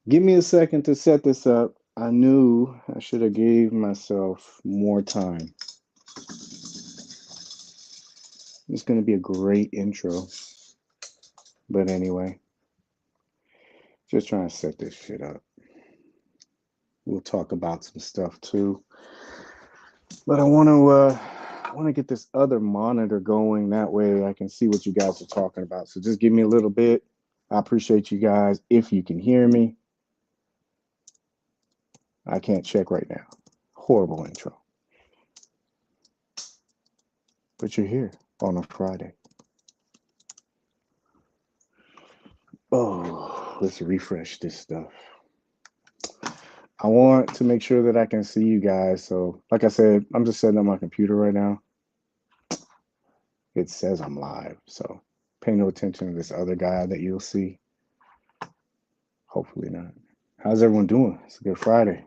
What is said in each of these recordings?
Give me a second to set this up. I knew I should have gave myself more time. It's going to be a great intro. But anyway, just trying to set this shit up. We'll talk about some stuff too. But I want to get this other monitor going. That way I can see what you guys are talking about. So just give me a little bit. I appreciate you guys. If you can hear me, I can't check right now. Horrible intro. But you're here on a Friday. Oh, let's refresh this stuff. I want to make sure that I can see you guys. So, like I said, I'm just setting up my computer right now. It says I'm live. So, pay no attention to this other guy that you'll see. Hopefully not. How's everyone doing? It's a good Friday.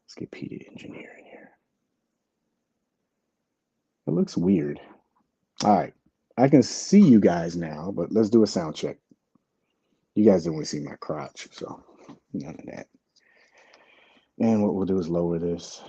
Let's get PD Engineer in here. It looks weird. All right. I can see you guys now, but let's do a sound check. You guys didn't want to see my crotch, so none of that. And what we'll do is lower this.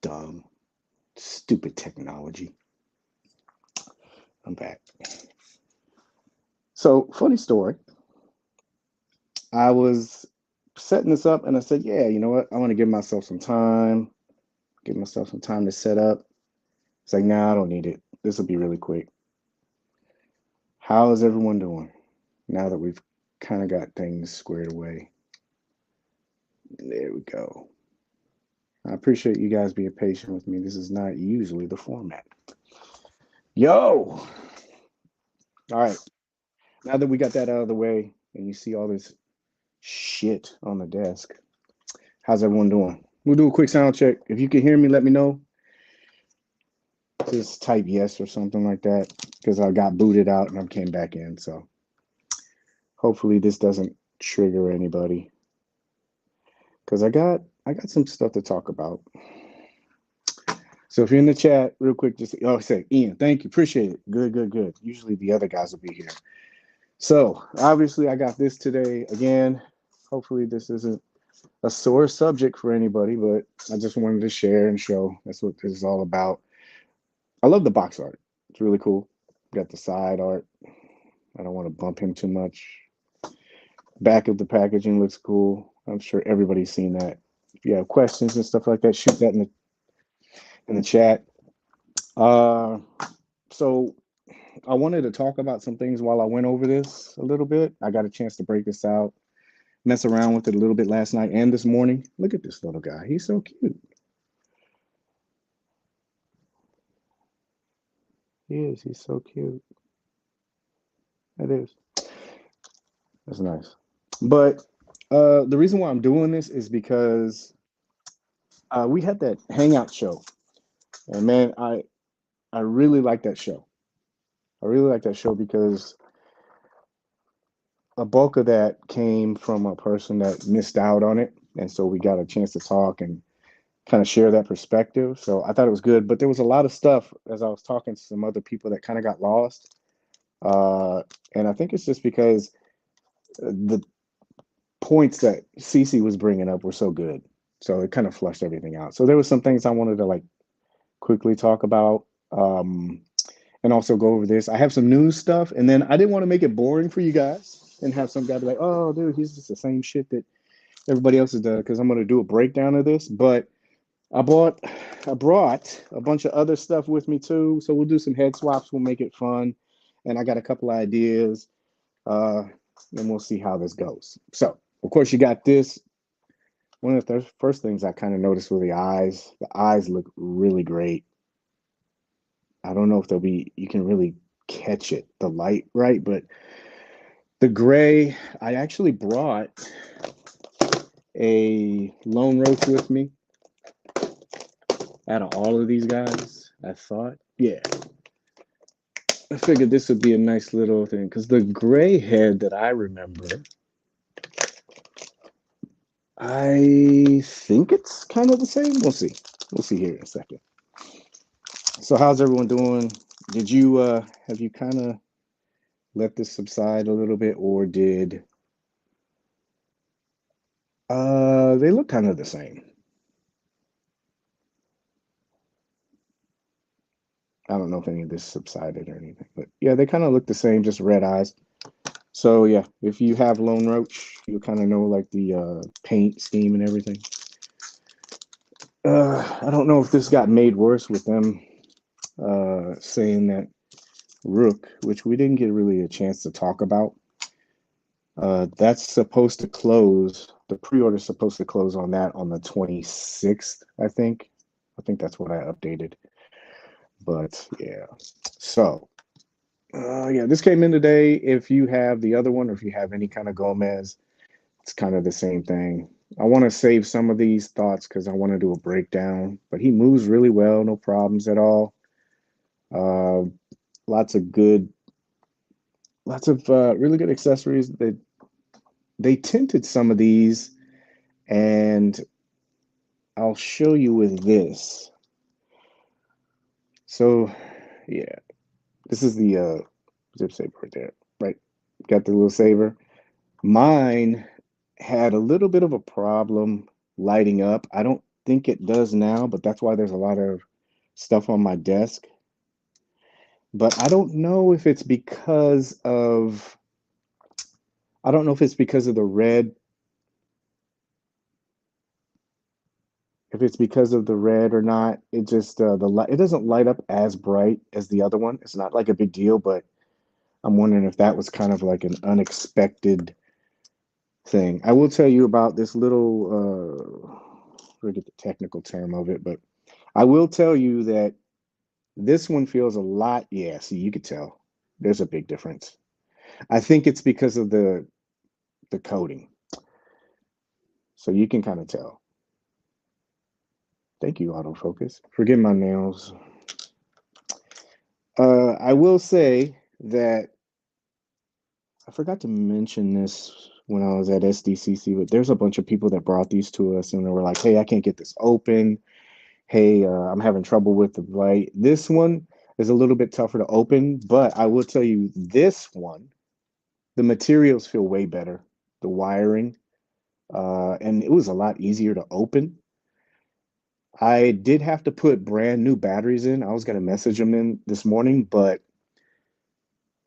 Dumb, stupid technology. I'm back. So, funny story. I was setting this up and I said, yeah, you know what? I want to give myself some time to set up. It's like, nah, I don't need it. This will be really quick. How is everyone doing now that we've kind of got things squared away? There we go. I appreciate you guys being patient with me. This is not usually the format. Yo! All right. Now that we got that out of the way and you see all this shit on the desk, how's everyone doing? We'll do a quick sound check. If you can hear me, let me know. Just type yes or something like that because I got booted out and I came back in. So hopefully this doesn't trigger anybody because I got some stuff to talk about. So if you're in the chat, real quick, just say Ian, thank you, appreciate it. Good, good, good. Usually the other guys will be here. So obviously I got this today again. Hopefully this isn't a sore subject for anybody, but I just wanted to share and show that's what this is all about. I love the box art. It's really cool. Got the side art. I don't want to bump him too much. Back of the packaging looks cool. I'm sure everybody's seen that. If you have questions and stuff like that, shoot that in the chat. Uh, so I wanted to talk about some things while I went over this a little bit. I got a chance to break this out, mess around with it a little bit last night and this morning. Look at this little guy. He's so cute. He is. He's so cute. That is. That's nice. But the reason why I'm doing this is because we had that Hangout show, and man, I really like that show. I really like that show because a bulk of that came from a person that missed out on it, and so we got a chance to talk and kind of share that perspective. So I thought it was good, but there was a lot of stuff as I was talking to some other people that kind of got lost, and I think it's just because the points that Cece was bringing up were so good. So it kind of flushed everything out. So there was some things I wanted to like quickly talk about, and also go over this. I have some news stuff, and then I didn't want to make it boring for you guys and have some guy be like, "Oh, dude, he's just the same shit that everybody else has done." Because I'm going to do a breakdown of this, but I bought, I brought a bunch of other stuff with me too. So we'll do some head swaps. We'll make it fun, and I got a couple ideas, uh, and we'll see how this goes. So of course you got this. One of the first things I kind of noticed were the eyes. The eyes look really great. don't know if they'll be, you can really catch it, the light, right? But the gray, I actually brought a lone roach with me out of all of these guys, I thought. Yeah. I figured this would be a nice little thing because the gray head that I remember, I think it's kind of the same. We'll see. We'll see here in a second. So how's everyone doing? Did you have you kind of let this subside a little bit, or did they look kind of the same? I don't know if any of this subsided or anything, but yeah, they kind of look the same, just red eyes. So yeah, if you have Lone Roach, you'll kind of know like the paint scheme and everything. I don't know if this got made worse with them saying that Rook, which we didn't get really a chance to talk about. That's supposed to close. The pre-order is supposed to close on that on the 26th, I think. I think that's what I updated. But yeah, so yeah, this came in today. If you have the other one, or if you have any kind of Gomez, it's kind of the same thing. I want to save some of these thoughts because I want to do a breakdown. But he moves really well, no problems at all. Uh, lots of really good accessories. They tinted some of these, and I'll show you with this. So yeah, this is the zip saver right there, right? Got the little saver. Mine had a little bit of a problem lighting up. I don't think it does now, but that's why there's a lot of stuff on my desk. But I don't know if it's because of the red. If it's because of the red or not, it just the light, it doesn't light up as bright as the other one. It's not like a big deal, but I'm wondering if that was kind of like an unexpected thing. I will tell you about this little forget the technical term of it, but I will tell you that this one feels a lot, yeah, see, you could tell there's a big difference. I think it's because of the coating. So you can kind of tell. Thank you, autofocus. Forgive my nails. I will say that I forgot to mention this when I was at SDCC, but there's a bunch of people that brought these to us and they were like, hey, I can't get this open. Hey, I'm having trouble with the light. This one is a little bit tougher to open, but I will tell you this one, the materials feel way better, the wiring, and it was a lot easier to open. I did have to put brand new batteries in. I was going to message them in this morning, but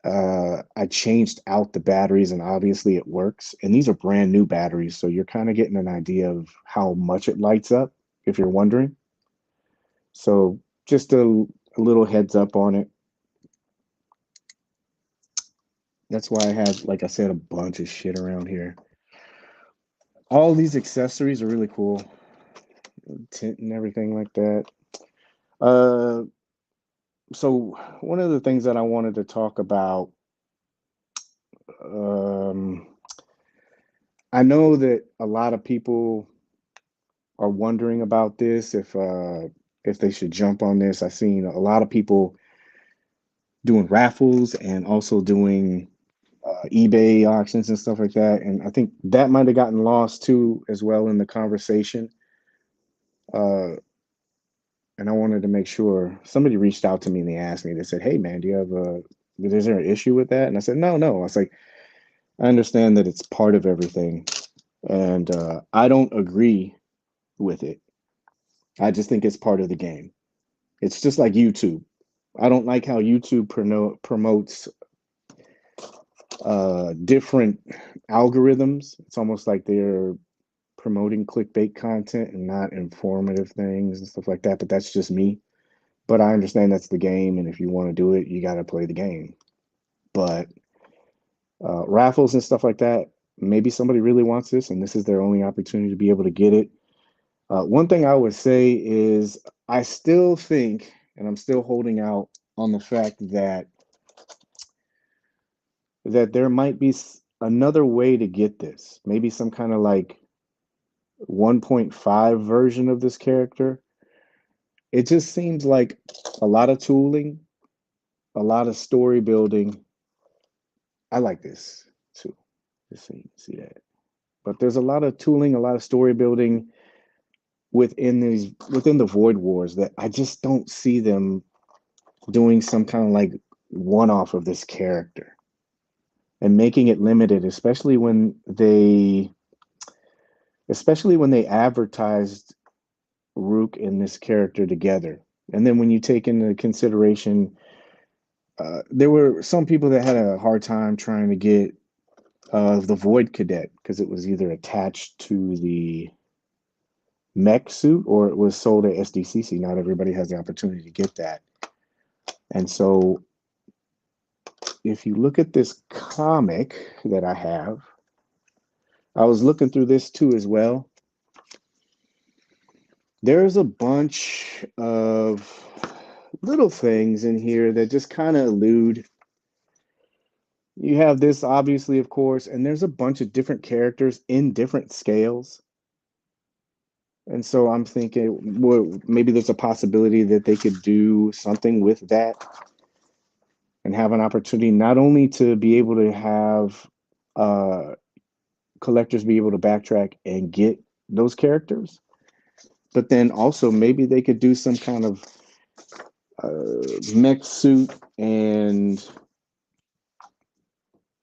I changed out the batteries and obviously it works. And these are brand new batteries, so you're kind of getting an idea of how much it lights up, if you're wondering. So just a little heads up on it. That's why I have, like I said, a bunch of shit around here. All these accessories are really cool. Tint and everything like that. So one of the things that I wanted to talk about, I know that a lot of people are wondering about this, if they should jump on this. I've seen a lot of people doing raffles and also doing eBay auctions and stuff like that. And I think that might have gotten lost too, as well in the conversation. And I wanted to make sure somebody reached out to me and they asked me, they said, hey man, is there an issue with that? And I said, no. I was like, I understand that it's part of everything. And I don't agree with it. I just think it's part of the game. It's just like YouTube. I don't like how YouTube promotes different algorithms. It's almost like they're promoting clickbait content and not informative things and stuff like that. But that's just me. But I understand that's the game, and if you want to do it, you got to play the game. But raffles and stuff like that, maybe somebody really wants this, and this is their only opportunity to be able to get it. One thing I would say is I still think, and I'm still holding out on the fact that there might be another way to get this. Maybe some kind of like 1.5 version of this character. It just seems like a lot of tooling, a lot of story building. I like this too. Just so you can see that. But there's a lot of tooling, a lot of story building within the Void Wars that I just don't see them doing some kind of like one-off of this character and making it limited, especially when they advertised Rook and this character together. And then when you take into consideration, there were some people that had a hard time trying to get the Void Cadet because it was either attached to the mech suit or it was sold at SDCC. Not everybody has the opportunity to get that. And so if you look at this comic that I have, I was looking through this too as well. There's a bunch of little things in here that just kind of elude. You have this, obviously, of course, and there's a bunch of different characters in different scales. And so I'm thinking, well, maybe there's a possibility that they could do something with that and have an opportunity not only to be able to have collectors be able to backtrack and get those characters, but then also maybe they could do some kind of mech suit and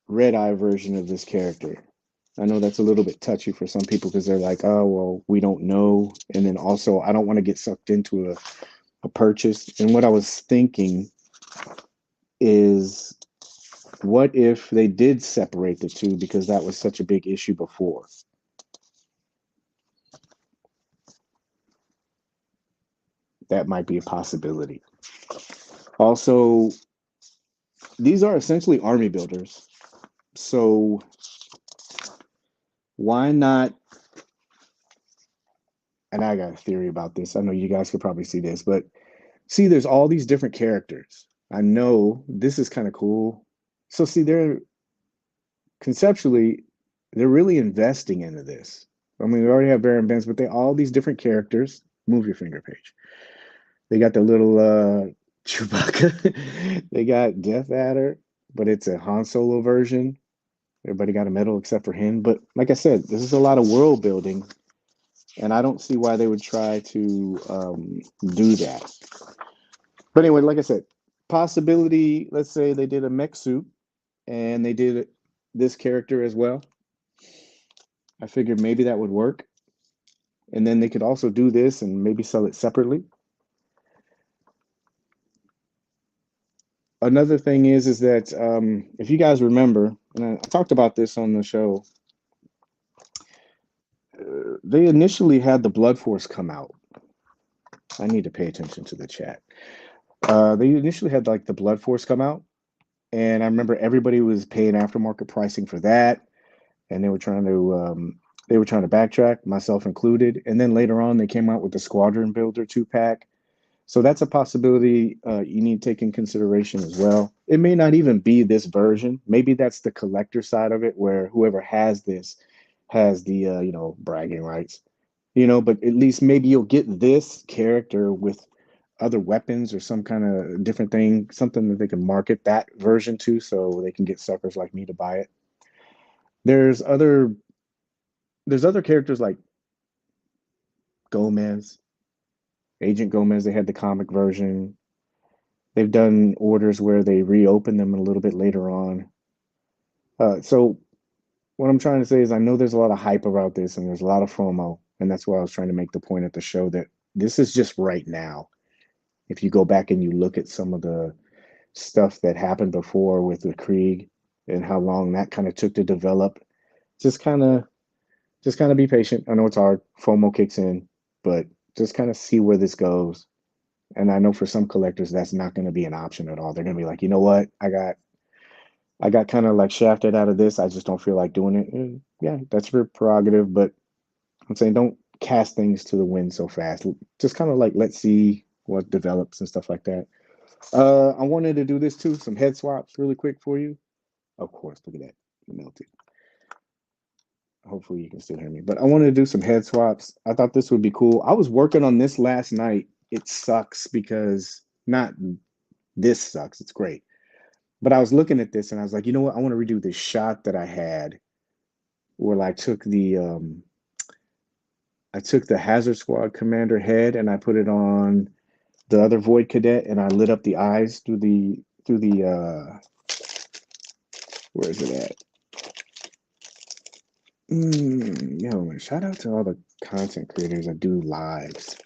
red eye version of this character. I know that's a little bit touchy for some people because they're like, oh, well, we don't know. And then also, I don't want to get sucked into a purchase. And what I was thinking is, what if they did separate the two because that was such a big issue before? That might be a possibility. Also, these are essentially army builders. So why not? And I got a theory about this. I know you guys could probably see this, but see, there's all these different characters. I know this is kind of cool. So see, they're conceptually, they're really investing into this. I mean, we already have Baron Benz, but they all these different characters. Move your finger, Page. They got the little Chewbacca. They got Death Adder, but it's a Han Solo version. Everybody got a medal except for him. But like I said, this is a lot of world building, and I don't see why they would try to do that. But anyway, like I said, possibility, let's say they did a mech suit and they did this character as well. I figured maybe that would work. And then they could also do this and maybe sell it separately. Another thing is that if you guys remember, and I talked about this on the show, they initially had the Blood Force come out. I need to pay attention to the chat. They initially had like the Blood Force come out, and I remember everybody was paying aftermarket pricing for that, and they were trying to backtrack, myself included. And then later on, they came out with the Squadron Builder 2-pack. So that's a possibility you need to take in consideration as well. It may not even be this version. Maybe that's the collector side of it, where whoever has this has the bragging rights, but at least maybe you'll get this character with other weapons or some kind of different thing, something that they can market that version to so they can get suckers like me to buy it. There's other characters like Gomez, Agent Gomez. They had the comic version. They've done orders where they reopen them a little bit later on. So what I'm trying to say is I know there's a lot of hype about this and there's a lot of FOMO. And that's why I was trying to make the point at the show that this is just right now. If you go back and you look at some of the stuff that happened before with the Krieg and how long that kind of took to develop, just kind of be patient. I know it's hard. FOMO kicks in, but just kind of see where this goes. And I know for some collectors, that's not going to be an option at all. They're going to be like, you know what? I got kind of like shafted out of this. I just don't feel like doing it. And yeah, that's your prerogative. But I'm saying don't cast things to the wind so fast. Just kind of like let's see what develops and stuff like that. I wanted to do this too, some head swaps really quick for you. Of course, look at that. It melted. Hopefully you can still hear me. But I wanted to do some head swaps. I thought this would be cool. I was working on this last night. It sucks because not this sucks. It's great. But I was looking at this and I was like, you know what? I want to redo this shot that I had where I took the Hazard Squad commander head and I put it on the other Void Cadet and I lit up the eyes through the where is it at? Yo, man, shout out to all the content creators that do lives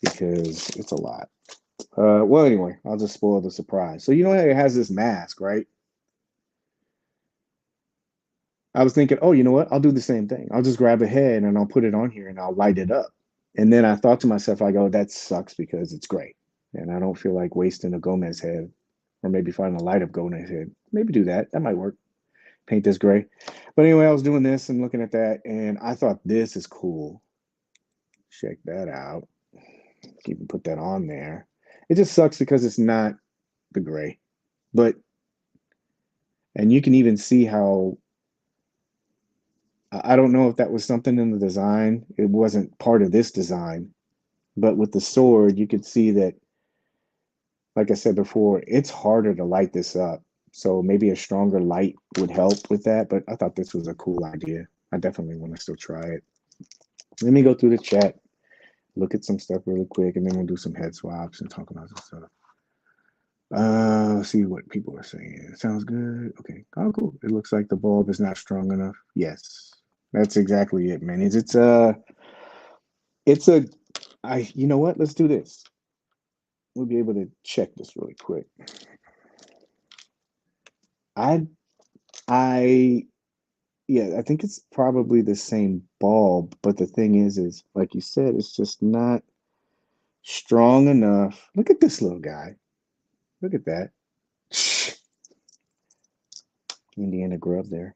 because it's a lot. Well, anyway, I'll just spoil the surprise. So you know it has this mask, right? I was thinking, oh, you know what? I'll do the same thing. I'll just grab a head and I'll put it on here and I'll light it up. And then I thought to myself, I go, that sucks because it's great. And I don't feel like wasting a Gomez head or maybe finding a light up Gomez head. Maybe do that. That might work. Paint this gray. But anyway, I was doing this and looking at that and I thought this is cool. Check that out. Even put that on there. It just sucks because it's not the gray. And you can even see how I don't know if that was something in the design. It wasn't part of this design, but with the sword, you could see that, like I said before, it's harder to light this up. So maybe a stronger light would help with that. But I thought this was a cool idea. I definitely want to still try it. Let me go through the chat, look at some stuff really quick, and then we'll do some head swaps and talk about some stuff. See what people are saying. Sounds good. Okay. Oh, cool. It looks like the bulb is not strong enough. Yes, that's exactly it, man. You know what? Let's do this. We'll be able to check this really quick. I, yeah, I think it's probably the same bulb, but the thing is like you said, it's just not strong enough. Look at this little guy. Look at that. Indiana grub there.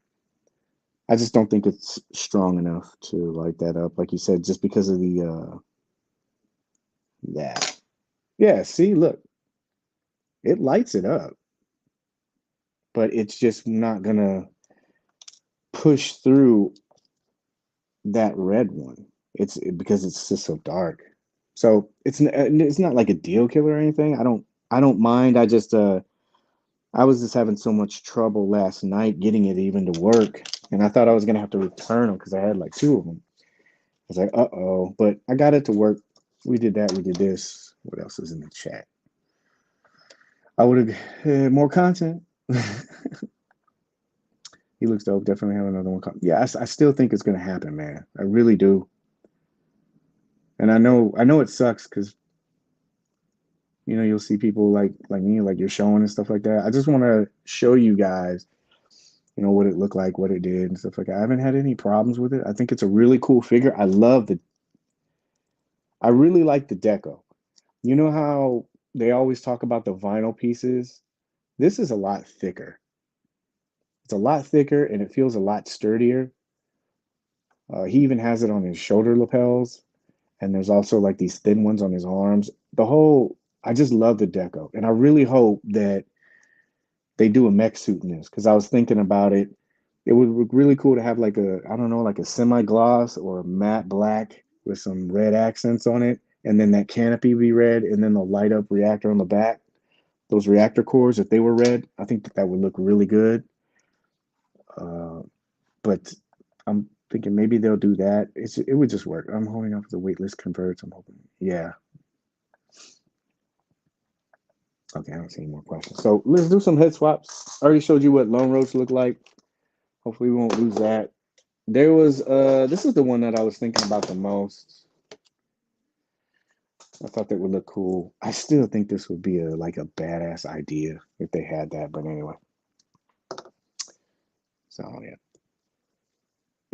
I just don't think it's strong enough to light that up, like you said, just because of the that. Yeah, see, look, it lights it up, but it's just not gonna push through that red one. Because it's just so dark. So it's not like a deal killer or anything. I don't mind. I was just having so much trouble last night getting it even to work, and I thought I was gonna have to return them because I had like two of them. I was like, uh-oh, but I got it to work. We did that. We did this. What else is in the chat? I would have had more content. He looks dope. Definitely have another one. Yeah, I still think it's gonna happen, man. I really do. And I know it sucks because you'll see people like me, like you're showing and stuff like that. I just want to show you guys, what it looked like, what it did, and stuff like that. I haven't had any problems with it. I think it's a really cool figure. I really like the deco. You know how they always talk about the vinyl pieces? This is a lot thicker. It's a lot thicker and it feels a lot sturdier. He even has it on his shoulder lapels, and there's also like these thin ones on his arms. I just love the deco, and I really hope that they do a mech suit in this because I was thinking about it. It would be really cool to have like I don't know, like a semi-gloss or a matte black with some red accents on it, and then that canopy be red, and then the light up reactor on the back. Those reactor cores, if they were red, I think that would look really good. But I'm thinking maybe they'll do that. It would just work. I'm holding up the waitlist converts. I'm hoping. Yeah. Okay, I don't see any more questions. So let's do some head swaps. I already showed you what Lone Roach looked like. Hopefully we won't lose that. There was this is the one that I was thinking about the most. I thought that would look cool. I still think this would be a badass idea if they had that, but anyway. So yeah.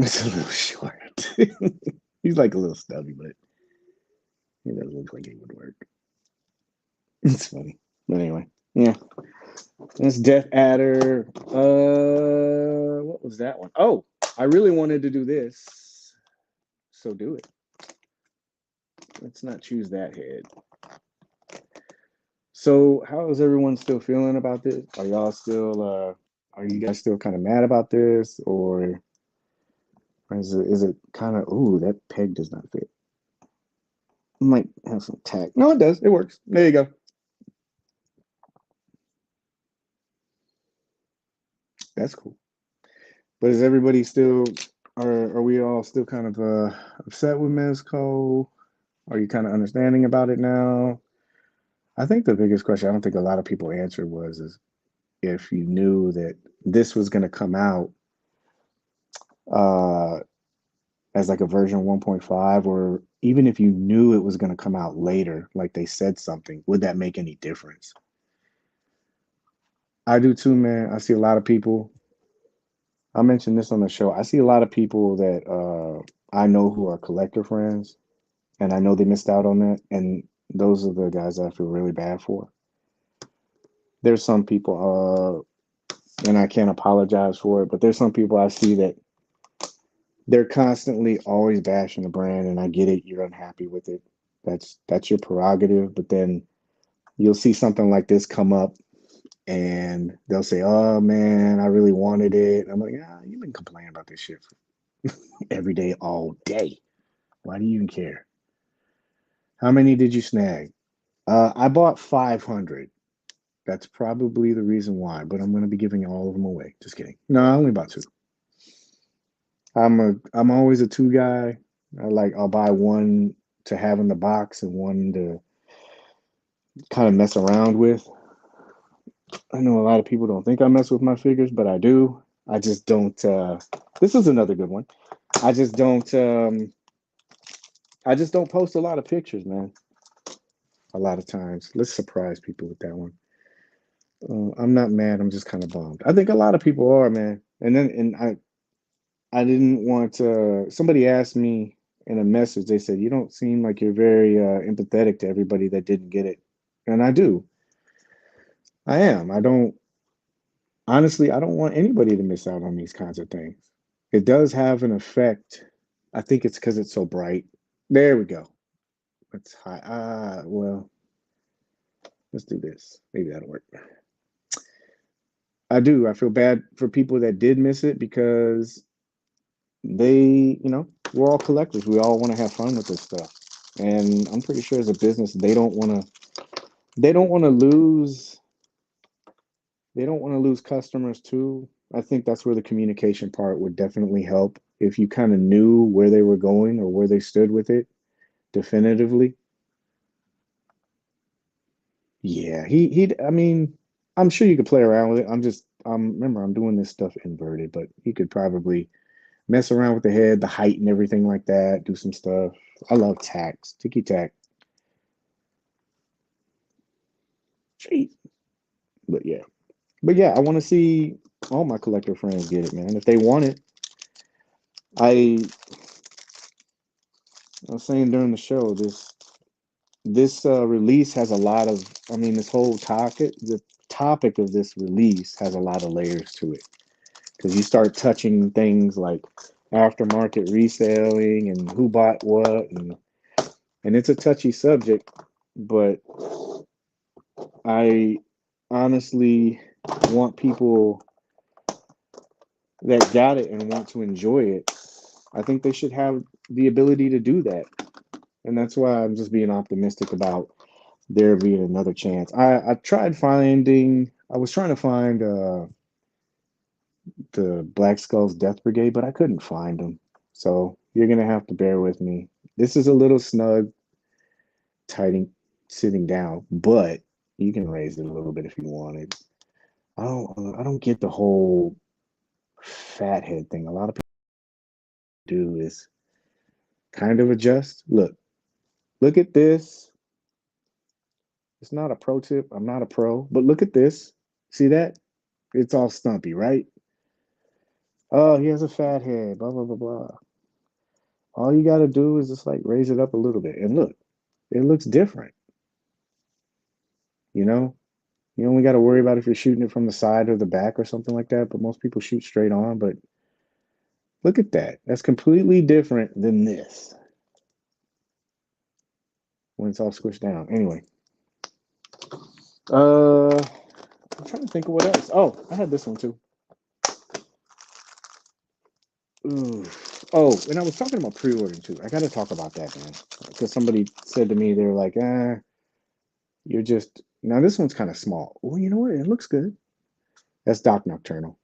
It's a little short. He's like a little stubby, but he doesn't look like it would work. It's funny. But anyway, yeah. That's Death Adder. What was that one? Oh, I really wanted to do this. So do it. Let's not choose that head. So how is everyone still feeling about this? Are y'all still are you guys still kind of mad about this, or is it kind of, ooh, that peg does not fit. Might have some tack. No, it does. It works. There you go. That's cool. But is everybody still, are we all still kind of upset with Mezco? Are you kind of understanding about it now? I think the biggest question I don't think a lot of people answered was is if you knew that this was going to come out uh, as like a version 1.5, or even if you knew it was going to come out later, like they said something, would that make any difference? I do too, man. I see a lot of people. I mentioned this on the show. I see a lot of people that I know who are collector friends, and I know they missed out on that. And those are the guys I feel really bad for. There's some people, and I can't apologize for it, but there's some people I see that they're constantly always bashing the brand, and I get it. You're unhappy with it. That's your prerogative. But then you'll see something like this come up, and they'll say, "Oh man, I really wanted it." I'm like, "Ah, you've been complaining about this shit every day, all day. Why do you even care? How many did you snag?" I bought 500. That's probably the reason why, but I'm going to be giving all of them away. Just kidding. No, I only bought two. I'm always a two guy. I'll buy one to have in the box and one to kind of mess around with. I know a lot of people don't think I mess with my figures, but I do. I just don't. This is another good one. I just don't. I just don't post a lot of pictures, man. A lot of times, let's surprise people with that one. I'm not mad. I'm just kind of bummed. I think a lot of people are, man. And I didn't want to. Somebody asked me in a message. They said, "You don't seem like you're very empathetic to everybody that didn't get it," and I do. I am. I don't. Honestly, I don't want anybody to miss out on these kinds of things. It does have an effect. I think it's because it's so bright. There we go. Let's high. Well, let's do this. Maybe that'll work. I do. I feel bad for people that did miss it because we're all collectors. We all want to have fun with this stuff. And I'm pretty sure as a business, they don't want to lose they don't want to lose customers too. I think that's where the communication part would definitely help. If you kind of knew where they were going or where they stood with it definitively. Yeah, I mean, I'm sure you could play around with it. Remember, I'm doing this stuff inverted, but he could probably mess around with the head, the height, and everything like that. Do some stuff. I love tacks, ticky tack. Jeez. But yeah, I want to see all my collector friends get it, man. If they want it, I I was saying during the show, this release has a lot of. I mean, the topic of this release has a lot of layers to it because you start touching things like aftermarket reselling and who bought what, and it's a touchy subject, but I honestly want people that got it and want to enjoy it. I think they should have the ability to do that. And that's why I'm just being optimistic about there being another chance. I was trying to find the Black Skull's Death Brigade, but I couldn't find them. So you're going to have to bear with me. This is a little snug, tight, sitting down, but you can raise it a little bit if you wanted. I don't get the whole fat head thing. A lot of people do is kind of adjust. Look at this. It's not a pro tip. I'm not a pro, but look at this. See that? It's all stumpy, right? Oh, he has a fat head, blah, blah, blah, blah. All you got to do is just like raise it up a little bit. And look, it looks different. You know, you only got to worry about if you're shooting it from the side or the back or something like that. But most people shoot straight on. But look at that. That's completely different than this when it's all squished down. Anyway, I'm trying to think of what else. Oh, I had this one too. Ooh. Oh, and I was talking about pre-ordering too. I got to talk about that, man, because somebody said to me, they were like, you're just now. This one's kind of small. Well, you know what? It looks good. That's Doc Nocturnal.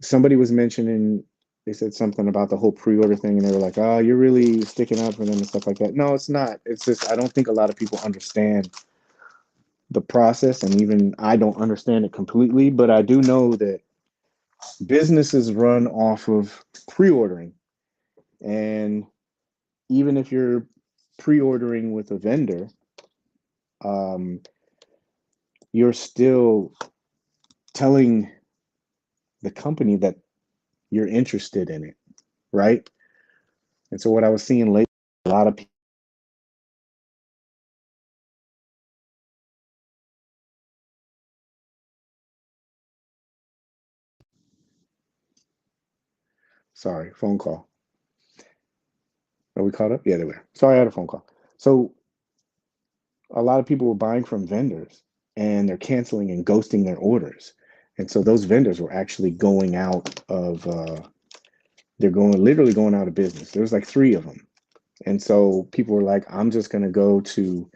Somebody was mentioning. They said something about the whole pre-order thing, and they were like, "Oh, you're really sticking up for them and stuff like that." No, it's not. It's just I don't think a lot of people understand the process, and even I don't understand it completely. But I do know that businesses run off of pre-ordering, and even if you're pre-ordering with a vendor, um, you're still telling the company that you're interested in it, right? And so what I was seeing lately, a lot of people, sorry, phone call. Are we caught up? Yeah, they were. Sorry, I had a phone call. So a lot of people were buying from vendors and they're canceling and ghosting their orders. And so those vendors were actually going out of, they're going literally going out of business. There's like three of them. And so people were like, I'm just gonna go to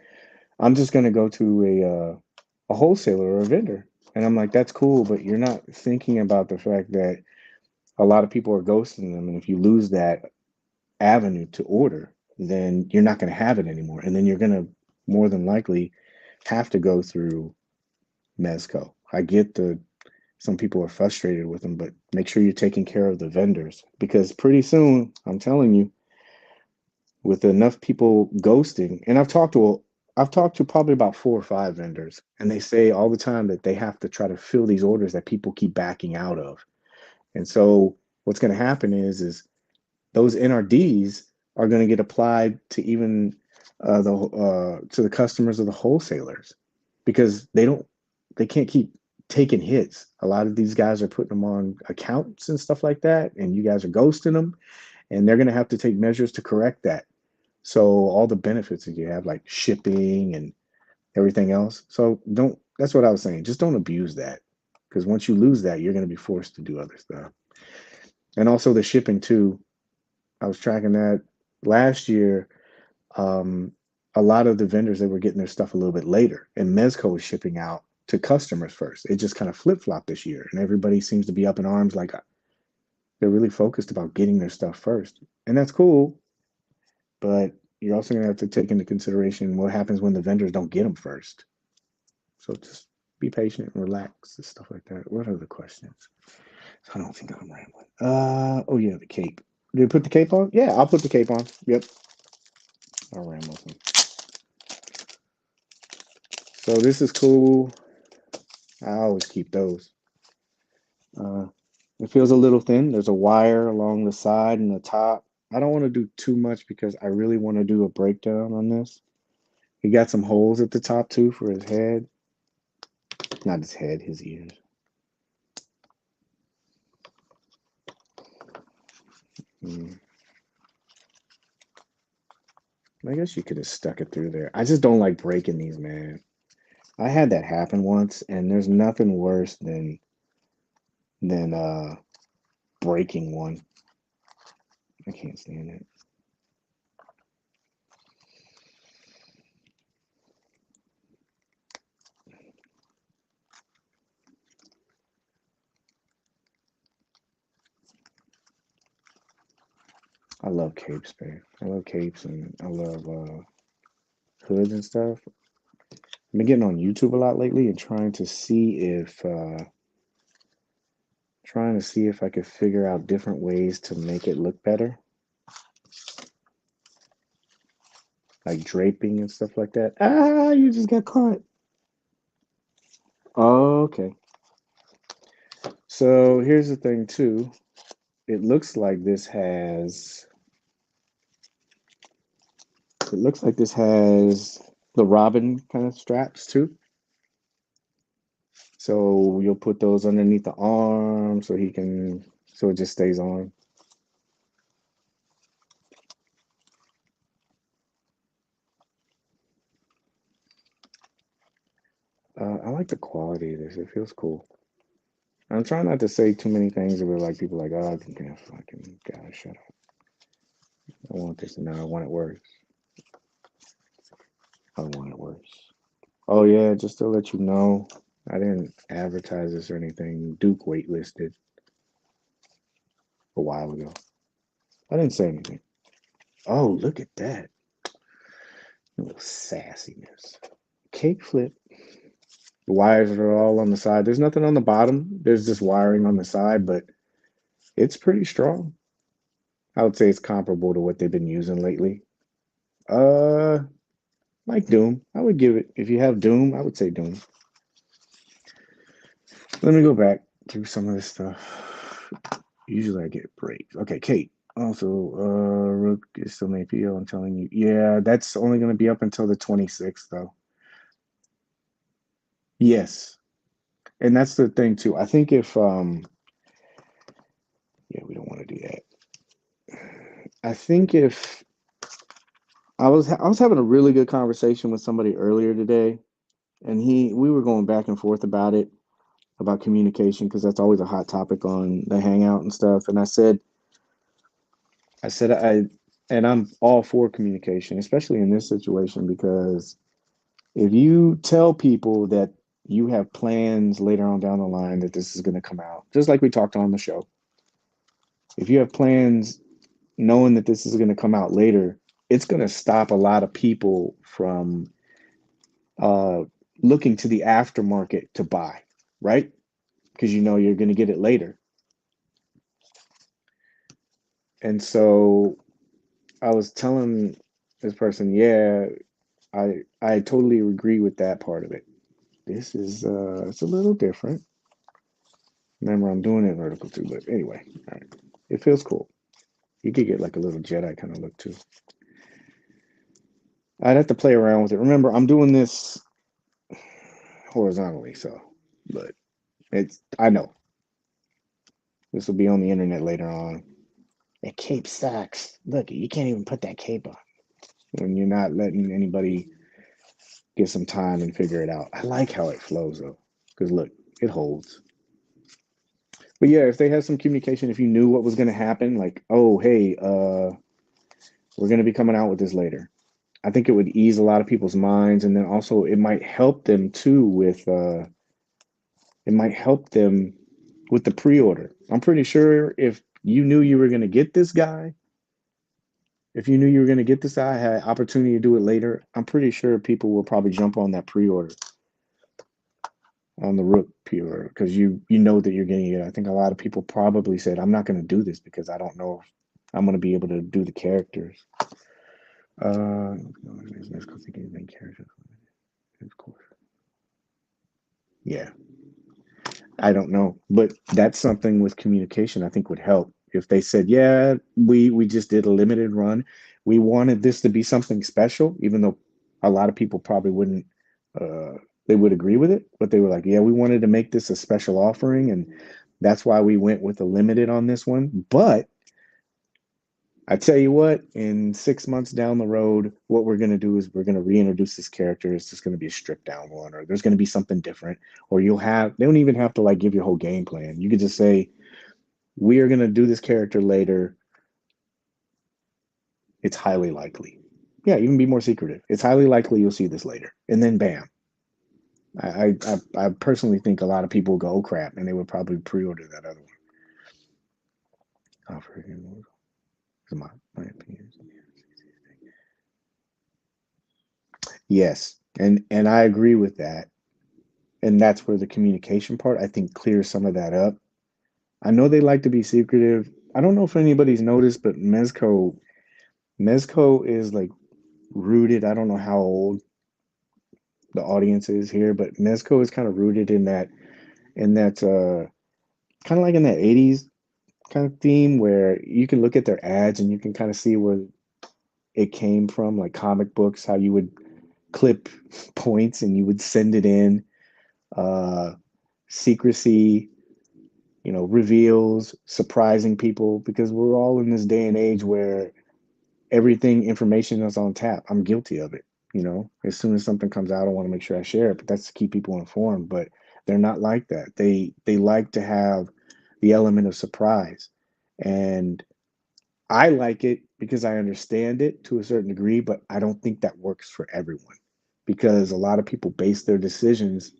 a wholesaler or a vendor. And I'm like, that's cool, but you're not thinking about the fact that a lot of people are ghosting them. And if you lose that avenue to order, then you're not going to have it anymore. And then you're going to more than likely have to go through Mezco. I get the some people are frustrated with them, but make sure you're taking care of the vendors because pretty soon, I'm telling you, with enough people ghosting, and I've talked to probably about four or five vendors, and they say all the time that they have to try to fill these orders that people keep backing out of. And so what's going to happen is those NRDs are going to get applied to even the to the customers of the wholesalers because they can't keep taking hits. A lot of these guys are putting them on accounts and stuff like that, and you guys are ghosting them, and they're going to have to take measures to correct that. So all the benefits that you have, like shipping and everything else. So don't. That's what I was saying. Just don't abuse that because once you lose that, you're going to be forced to do other stuff. And also the shipping too. I was tracking that last year. Um, a lot of the vendors they were getting their stuff a little bit later, and Mezco was shipping out to customers first. It just kind of flip flopped this year, and everybody seems to be up in arms, like they're really focused about getting their stuff first, and that's cool. But you're also gonna have to take into consideration what happens when the vendors don't get them first. So just be patient and relax and stuff like that. What are the questions? I don't think I'm rambling. Oh yeah, the cape. Did you put the cape on? Yeah, I'll put the cape on. Yep, I'll ramble. So this is cool. I always keep those. Uh, it feels a little thin. There's a wire along the side and the top. I don't want to do too much because I really want to do a breakdown on this. He got some holes at the top too for his head. Not his head, his ears. Mm. I guess you could have stuck it through there. I just don't like breaking these, man. I had that happen once, and there's nothing worse than breaking one. I can't stand it. I love capes, man. I love capes and I love hoods and stuff. I've been getting on YouTube a lot lately and trying to see if I could figure out different ways to make it look better, like draping and stuff like that. Ah, you just got caught. Okay. So here's the thing too. It looks like this has it looks like this has the robin kind of straps too. So you'll put those underneath the arm so it just stays on. the quality of this. It feels cool. I'm trying not to say too many things where like people like, oh, I can fucking gotta shut up. I want this and now I want it worse. I want it worse. Oh yeah, just to let you know, I didn't advertise this or anything. Duke waitlisted a while ago. I didn't say anything. Oh, look at that. A little sassiness. Cake flip. The wires are all on the side. There's nothing on the bottom. There's just wiring on the side, but it's pretty strong. I would say it's comparable to what they've been using lately. Uh, like Doom. I would give it, if you have Doom, I would say Doom. Let me go back through some of this stuff. Usually I get breaks. Okay, Kate. Also, Rook is still an APO. I'm telling you. Yeah, that's only going to be up until the 26th, though. Yes. And that's the thing, too. I think if, yeah, we don't want to do that. I think if I was having a really good conversation with somebody earlier today, and we were going back and forth about it, about communication, because that's always a hot topic on the Hangout and stuff. And and I'm all for communication, especially in this situation, because if you tell people that you have plans later on down the line that this is going to come out, just like we talked on the show, if you have plans knowing that this is going to come out later, it's going to stop a lot of people from uh, looking to the aftermarket to buy, right? Because you know you're going to get it later. And so I was telling this person, yeah, I totally agree with that part of it. This is it's a little different. Remember, I'm doing it vertical too, but anyway, all right. It feels cool. You could get like a little Jedi kind of look too. I'd have to play around with it. Remember, I'm doing this horizontally, so but I know this will be on the internet later on. That cape sucks. Look, you can't even put that cape on when you're not letting anybody get some time and figure it out. I like how it flows though, because look, it holds. But yeah, if they had some communication, if you knew what was going to happen, like, oh, hey, we're going to be coming out with this later. I think it would ease a lot of people's minds, and then also it might help them too with it might help them with the pre-order. I'm pretty sure if you knew you were going to get this guy, if you knew you were going to get this guy, had opportunity to do it later, I'm pretty sure people will probably jump on that pre-order, on the Rook pre-order, because you know that you're getting it. I think a lot of people probably said, I'm not going to do this because I don't know if I'm going to be able to do the characters. Of course. Yeah, I don't know, but that's something with communication I think would help. If they said, "Yeah, we just did a limited run. We wanted this to be something special," even though a lot of people probably wouldn't, uh, they would agree with it, but they were like, "Yeah, we wanted to make this a special offering, and that's why we went with a limited on this one." But I tell you what, in 6 months down the road, what we're going to do is we're going to reintroduce this character. It's just going to be a stripped down one, or there's going to be something different, or they don't even have to like give your whole game plan. You could just say, we are going to do this character later. It's highly likely. Yeah, you can be more secretive. It's highly likely you'll see this later. And then bam. I personally think a lot of people go, oh crap, and they would probably pre order that other one. My opinion. Yes. And I agree with that. And that's where the communication part I think clears some of that up. I know they like to be secretive. I don't know if anybody's noticed, but Mezco is like rooted. I don't know how old the audience is here, but Mezco is kind of rooted in that kind of like in that 80s kind of theme where you can look at their ads and you can kind of see where it came from, like comic books, how you would clip points and you would send it in. Uh, secrecy, reveals, surprising people, because we're all in this day and age where everything information is on tap. I'm guilty of it. You know, as soon as something comes out, I want to make sure I share it, but that's to keep people informed. But they're not like that. They like to have the element of surprise. And I like it because I understand it to a certain degree, but I don't think that works for everyone because a lot of people base their decisions,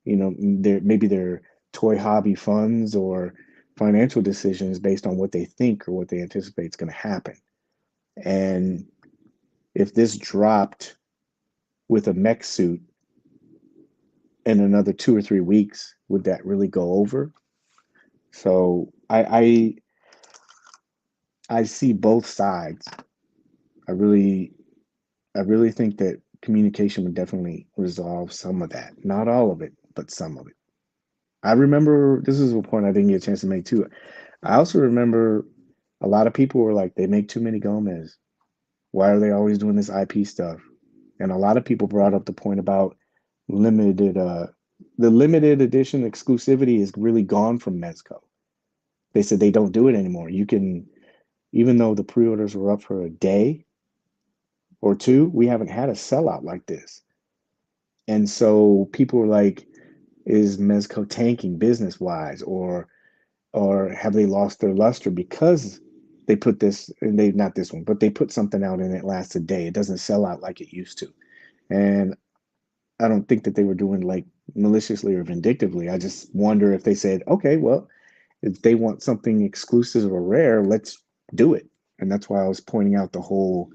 you know, maybe their toy hobby funds or financial decisions based on what they think or what they anticipate is going to happen. And if this dropped with a mech suit in another 2 or 3 weeks, would that really go over? So I see both sides. I really I really think that communication would definitely resolve some of that. Not all of it, but some of it. I remember this is a point I didn't get a chance to make too. I also remember a lot of people were like, they make too many Gomez. Why are they always doing this IP stuff? And a lot of people brought up the point about limited the limited edition exclusivity is really gone from Mezco. They said they don't do it anymore. You can, even though the pre-orders were up for a day or two, we haven't had a sellout like this. And so people were like, is Mezco tanking business wise, or have they lost their luster because they put this and they not this one, but they put something out and it lasts a day. It doesn't sell out like it used to. And I don't think that they were doing like maliciously or vindictively. I just wonder if they said, okay, well, if they want something exclusive or rare, let's do it. And that's why I was pointing out the whole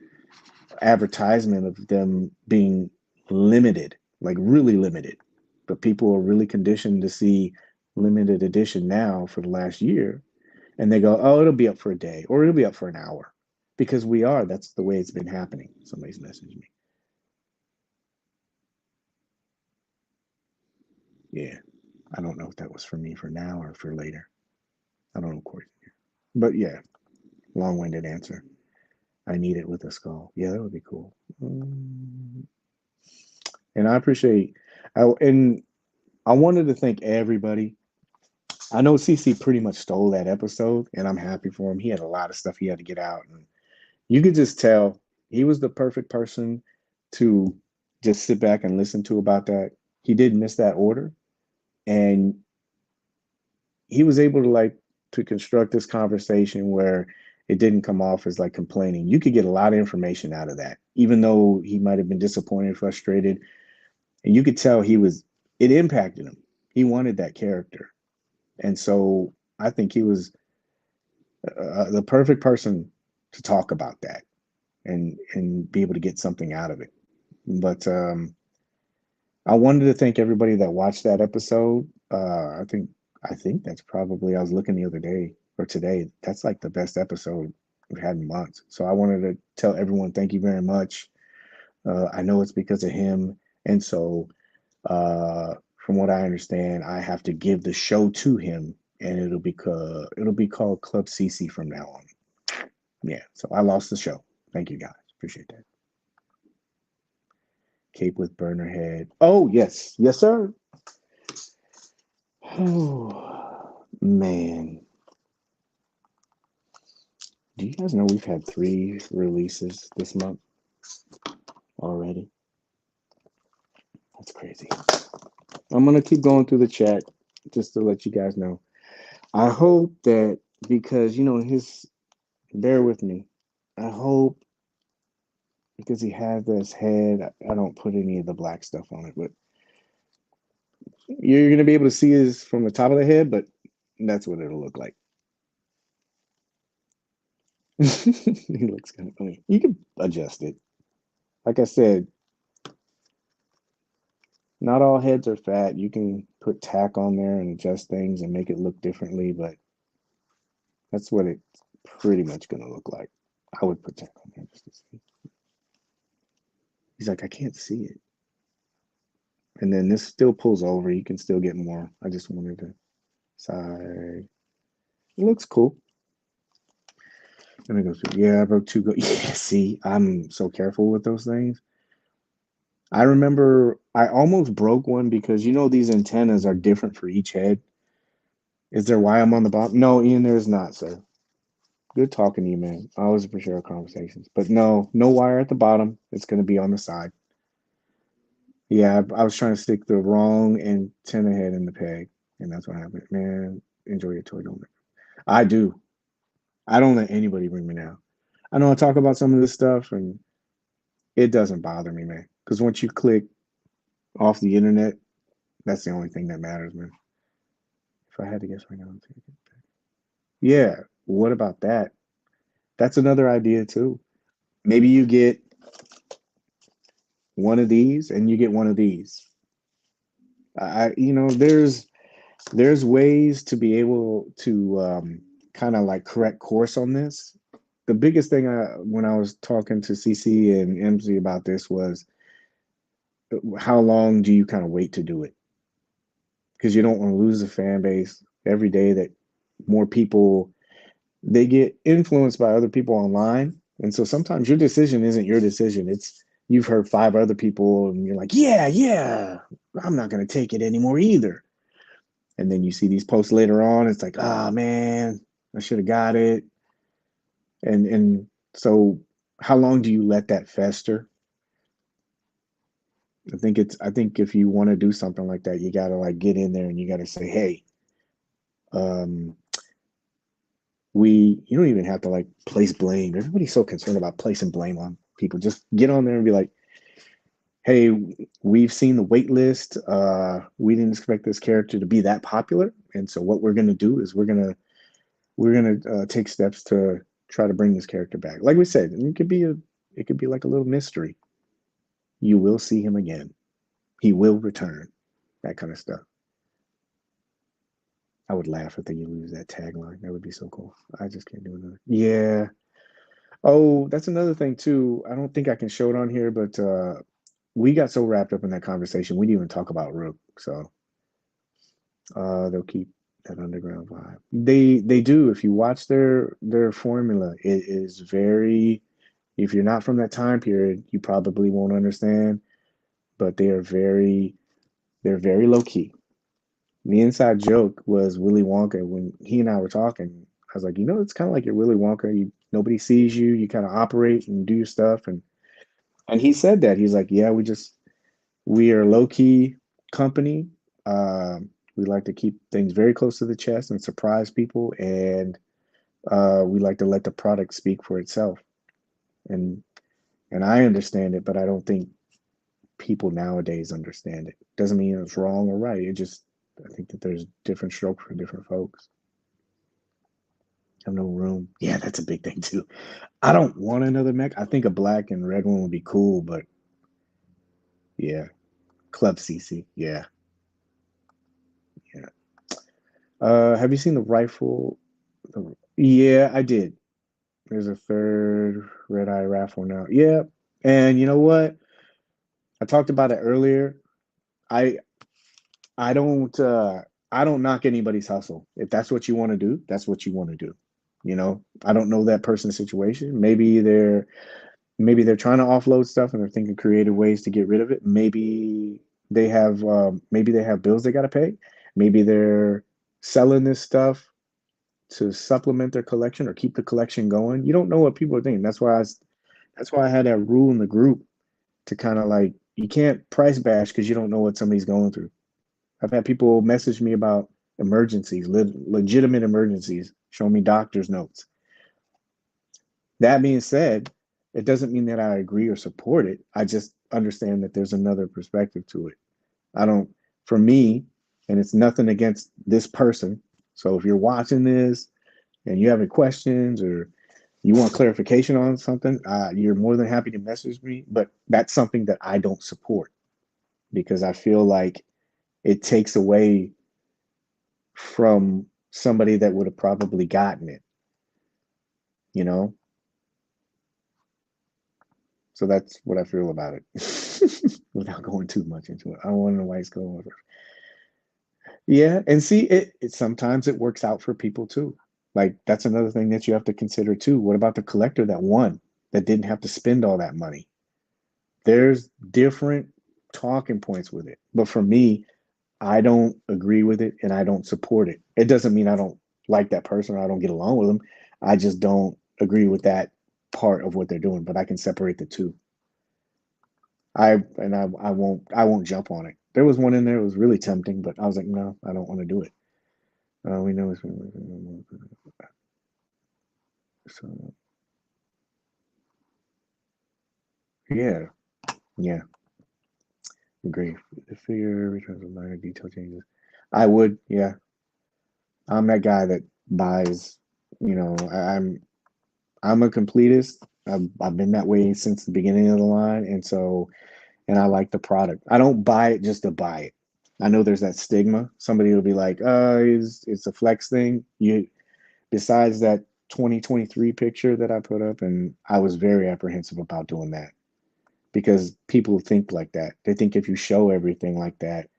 advertisement of them being limited, like really limited. But people are really conditioned to see limited edition now for the last year. And they go, oh, it'll be up for a day or it'll be up for an hour because we are. That's the way it's been happening. Somebody's messaged me. Yeah. I don't know if that was for me for now or for later. I don't know, Corey. But yeah, long winded answer. I need it with a skull. Yeah, that would be cool. And I appreciate, and I wanted to thank everybody. I know CC pretty much stole that episode, and I'm happy for him. He had a lot of stuff he had to get out, and you could just tell he was the perfect person to just sit back and listen to about that. He didn't miss that order, and he was able to construct this conversation where it didn't come off as like complaining. You could get a lot of information out of that, even though he might have been disappointed, frustrated, and you could tell it impacted him. He wanted that character, and so I think he was the perfect person to talk about that and be able to get something out of it. But I wanted to thank everybody that watched that episode. I think that's probably, I was looking the other day or today. That's like the best episode we've had in months. So I wanted to tell everyone thank you very much. I know it's because of him, and so from what I understand, I have to give the show to him, and it'll be called Club CC from now on. Yeah, so I lost the show. Thank you guys. Appreciate that. Cape with burner head. Oh, yes. Yes, sir. Oh, man. Do you guys know we've had 3 releases this month already? That's crazy. I'm going to keep going through the chat just to let you guys know. I hope that because, bear with me. I hope because he has this head, I don't put any of the black stuff on it, but you're going to be able to see his from the top of the head, but that's what it'll look like. He looks kind of funny. You can adjust it. Like I said, not all heads are fat. You can put tack on there and adjust things and make it look differently, but that's what it's pretty much going to look like. I would put tack on there just to see. He's like, I can't see it. And then this still pulls over. You can still get more. I just wanted to side. It looks cool. Let me go through. Yeah, I broke 2. Yeah, see, I'm so careful with those things. I remember I almost broke one because these antennas are different for each head. Is there why I'm on the bottom? No, Ian, there is not, sir. Good talking to you, man. I always appreciate our conversations. But no, no wire at the bottom. It's going to be on the side. Yeah, I was trying to stick the wrong antenna head in the peg, and that's what happened. Man, enjoy your toy, don't it? I do. I don't let anybody bring me down. I know I talk about some of this stuff, and it doesn't bother me, man. Because once you click off the internet, that's the only thing that matters, man. If I had to guess right now, yeah. What about that? That's another idea too. Maybe you get one of these and you get one of these. There's ways to be able to kind of like correct course on this. The biggest thing when I was talking to CC and MZ about this was how long do you kind of wait to do it? Because you don't want to lose the fan base every day that more people they get influenced by other people online. And so sometimes your decision isn't your decision. It's you've heard five other people and you're like, yeah, yeah, I'm not going to take it anymore either. And then you see these posts later on. It's like, ah, oh, man, I should have got it. And so how long do you let that fester? I think if you want to do something like that, you got to like get in there and you got to say, hey, um, you don't even have to like place blame. Everybody's so concerned about placing blame on people. Just get on there and be like, hey, we've seen the wait list. We didn't expect this character to be that popular. And so what we're gonna do is we're gonna take steps to try to bring this character back. Like we said, it could be like a little mystery. You will see him again. He will return. That kind of stuff. I would laugh if they use that tagline. That would be so cool. I just can't do another. Yeah. Oh, that's another thing too. I don't think I can show it on here, but we got so wrapped up in that conversation, we didn't even talk about Rook. So they'll keep that underground vibe. They do. If you watch their formula, it is very. If you're not from that time period, you probably won't understand. But they're very low key. The inside joke was Willy Wonka when he and I were talking. I was like, it's kind of like you're Willy Wonka. Nobody sees you. You kind of operate and do your stuff. And he said that he's like, yeah, we are low key company. We like to keep things very close to the chest and surprise people, and we like to let the product speak for itself. And and I understand it, but I don't think people nowadays understand it. Doesn't mean it's wrong or right. I think that there's different strokes for different folks. Have no room. Yeah, that's a big thing too. I don't want another mech. I think a black and red one would be cool, but yeah, Club CC. Yeah, yeah. Have you seen the rifle? Yeah, I did. There's a third red eye raffle now. Yeah, and you know what? I talked about it earlier. I I don't I don't knock anybody's hustle. If that's what you want to do, that's what you want to do. I don't know that person's situation. Maybe they're trying to offload stuff and they're thinking creative ways to get rid of it. Maybe they have bills they got to pay. Maybe they're selling this stuff to supplement their collection or keep the collection going. You don't know what people are thinking. That's why I had that rule in the group to kind of like you can't price bash because you don't know what somebody's going through. I've had people message me about emergencies, legitimate emergencies, showing me doctor's notes. That being said, it doesn't mean that I agree or support it. I just understand that there's another perspective to it. I don't, for me, and it's nothing against this person. So if you're watching this and you have any questions or you want clarification on something, you're more than happy to message me. But that's something that I don't support because I feel like it takes away from somebody that would have probably gotten it, you know? So that's what I feel about it without going too much into it. I don't want to know why it's going with it. Yeah. And see, it sometimes it works out for people too. Like that's another thing that you have to consider too. What about the collector that won that didn't have to spend all that money? There's different talking points with it. But for me, I don't agree with it and I don't support it. It doesn't mean I don't like that person or I don't get along with them. I just don't agree with that part of what they're doing, but I can separate the two. I won't jump on it. There was one in there that was really tempting, but I was like, no, I don't want to do it. We know it's so yeah, yeah, agree. The figure returns with minor detail changes. I would, yeah. I'm that guy that buys, I'm a completist. I've been that way since the beginning of the line, and I like the product. I don't buy it just to buy it. I know there's that stigma. Somebody will be like, it's a flex thing. You besides that 2023 picture that I put up, and I was very apprehensive about doing that because people think like that. They think if you show everything like that,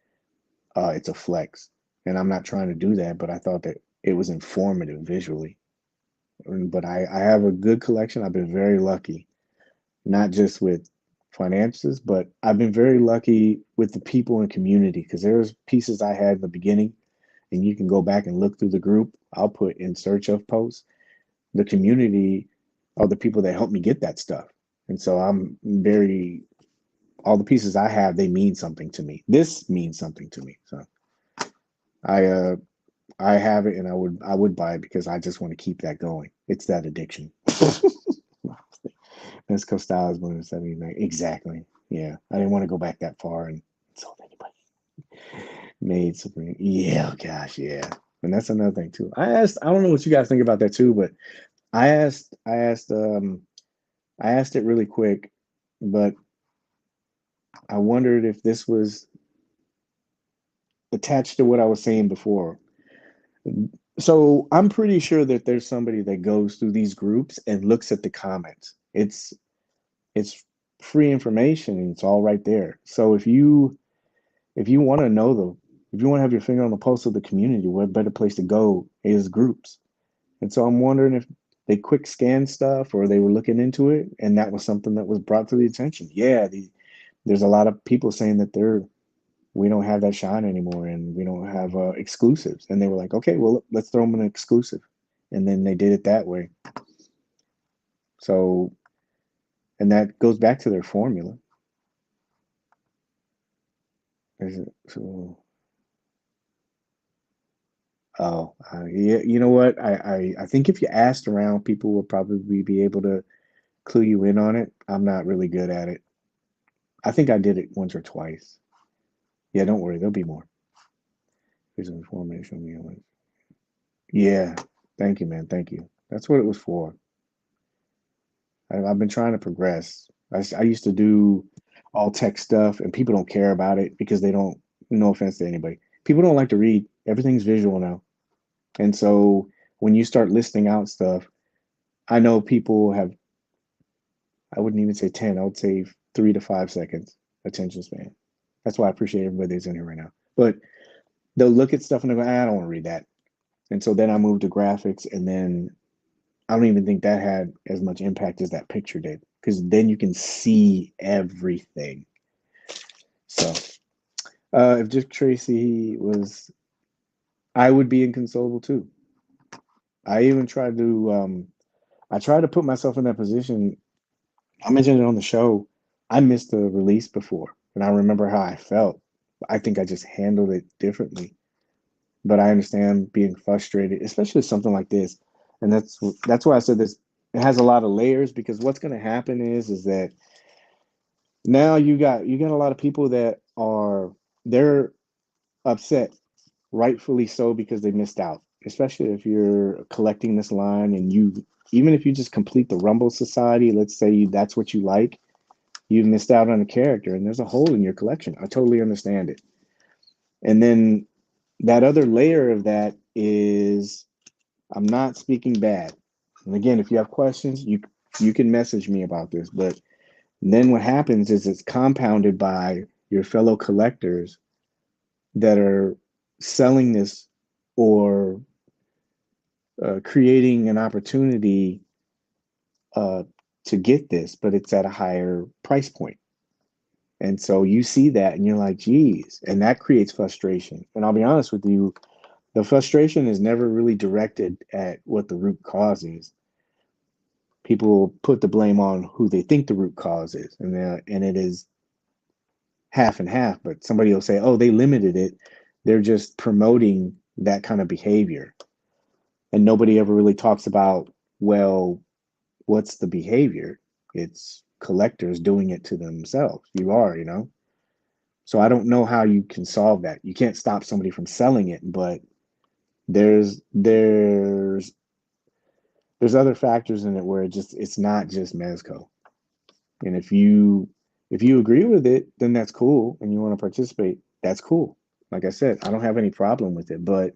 it's a flex. And I'm not trying to do that, but I thought that it was informative visually. But I have a good collection. I've been very lucky, not just with finances, but I've been very lucky with the people and community because there's pieces I had in the beginning, and you can go back and look through the group. I'll put in search of posts. The community are the people that helped me get that stuff. And so all the pieces I have, they mean something to me. This means something to me. So I uh I have it and I would buy it because I just want to keep that going. It's that addiction. Mezco style is 179. Exactly. Yeah. I didn't want to go back that far and insult anybody. Made Supreme. Yeah, oh gosh, yeah. And that's another thing too. I don't know what you guys think about that too, but I asked it really quick, but I wondered if this was attached to what I was saying before. So I'm pretty sure that there's somebody that goes through these groups and looks at the comments. It's free information and it's all right there. So if you want to know if you want to have your finger on the pulse of the community, what better place to go is groups. And so I'm wondering if they quick scan stuff or they were looking into it and that was something that was brought to the attention. Yeah, there's a lot of people saying that we don't have that shine anymore and we don't have exclusives. And they were like, okay, well, let's throw them an exclusive. And then they did it that way. So, and that goes back to their formula. So, oh, yeah, you know what? I think if you asked around, people would probably be able to clue you in on it. I'm not really good at it. I think I did it once or twice. Yeah, don't worry, there'll be more. Here's some information. Yeah, thank you, man. Thank you. That's what it was for. I've been trying to progress. I used to do all tech stuff, and people don't care about it because they don't. No offense to anybody, people don't like to read. Everything's visual now, and so when you start listing out stuff, I know people have. I wouldn't even say 10. I would say 3 to 5 seconds attention span. That's why I appreciate everybody that's in here right now. But they'll look at stuff and they go, I don't want to read that. And so then I moved to graphics, and then I don't even think that had as much impact as that picture did because then you can see everything. So if Dick Tracy was, I would be inconsolable too. I even tried to, I tried to put myself in that position. I mentioned it on the show. I missed the release before, and I remember how I felt. I think I just handled it differently. But I understand being frustrated, especially with something like this. And that's why I said this. It has a lot of layers because what's going to happen is that now you got a lot of people that they're upset, rightfully so, because they missed out. Especially if you're collecting this line and even if you just complete the Rumble Society, let's say that's what you like, you've missed out on a character and there's a hole in your collection. I totally understand it. And then that other layer of that is I'm not speaking bad. And again, if you have questions, you can message me about this. But then what happens is it's compounded by your fellow collectors that are selling this or creating an opportunity to get this, but it's at a higher price point. And so you see that and you're like, geez, and that creates frustration. And I'll be honest with you, The frustration is never really directed at what the root cause is. People put the blame on who they think the root cause is, and it is half and half. But somebody will say, "Oh, they limited it. They're just promoting that kind of behavior," and nobody ever really talks about, well, what's the behavior? It's collectors doing it to themselves. You are, you know. So I don't know how you can solve that. You can't stop somebody from selling it, but there's there's there's other factors in it where it's not just Mezco. And if you agree with it, then that's cool and you want to participate, that's cool. Like I said, I don't have any problem with it, but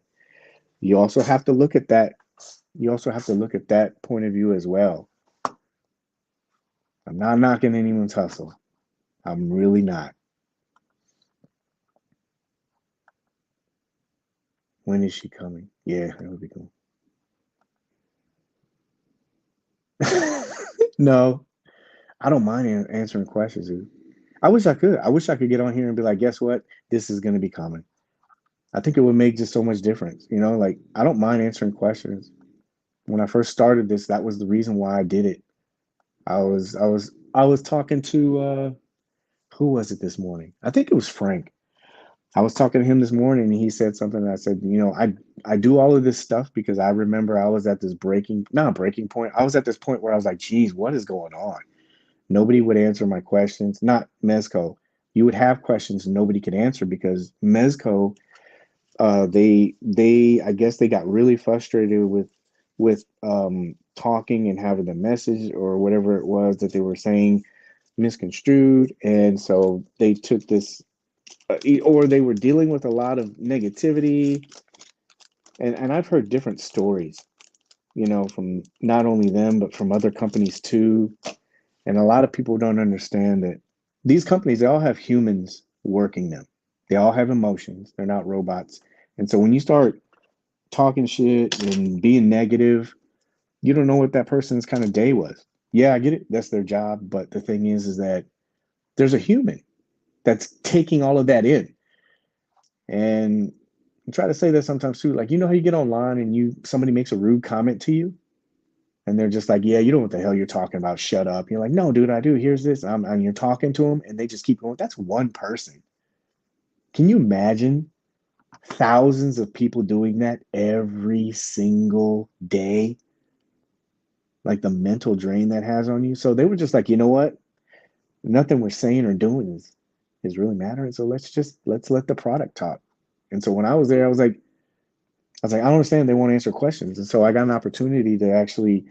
you also have to look at that. You also have to look at that point of view as well. I'm not knocking anyone's hustle. I'm really not. When is she coming? Yeah, that would be cool. No, I don't mind answering questions, dude. I wish I could. I wish I could get on here and be like, guess what? This is going to be common. I think it would make just so much difference. You know, like I don't mind answering questions. When I first started this, that was the reason why I did it. I was talking to who was it this morning? I think it was Frank. I was talking to him this morning and he said something that I said, I do all of this stuff because I remember I was at this not breaking point. I was at this point where I was like, geez, what is going on? Nobody would answer my questions. Not Mezco. You would have questions nobody could answer because Mezco, they I guess they got really frustrated with talking and having the message or whatever it was that they were saying misconstrued, and so they took this, or they were dealing with a lot of negativity, and I've heard different stories, from not only them but from other companies too. And a lot of people don't understand that these companies, they all have humans working them. They all have emotions. They're not robots. And so when you start talking shit and being negative, you don't know what that person's kind of day was. Yeah, I get it. That's their job. But the thing is that there's a human that's taking all of that in. And I try to say that sometimes too. Like, how you get online and somebody makes a rude comment to you, and they're just like, yeah, you know what the hell you're talking about. Shut up. You're like, no, dude, I do. Here's this. And you're talking to them and they just keep going. That's one person. Can you imagine thousands of people doing that every single day? Like the mental drain that has on you. So they were just like, you know what? Nothing we're saying or doing is really mattering. So let's let the product talk. And so when I was there, I don't understand. They won't answer questions. And so I got an opportunity to actually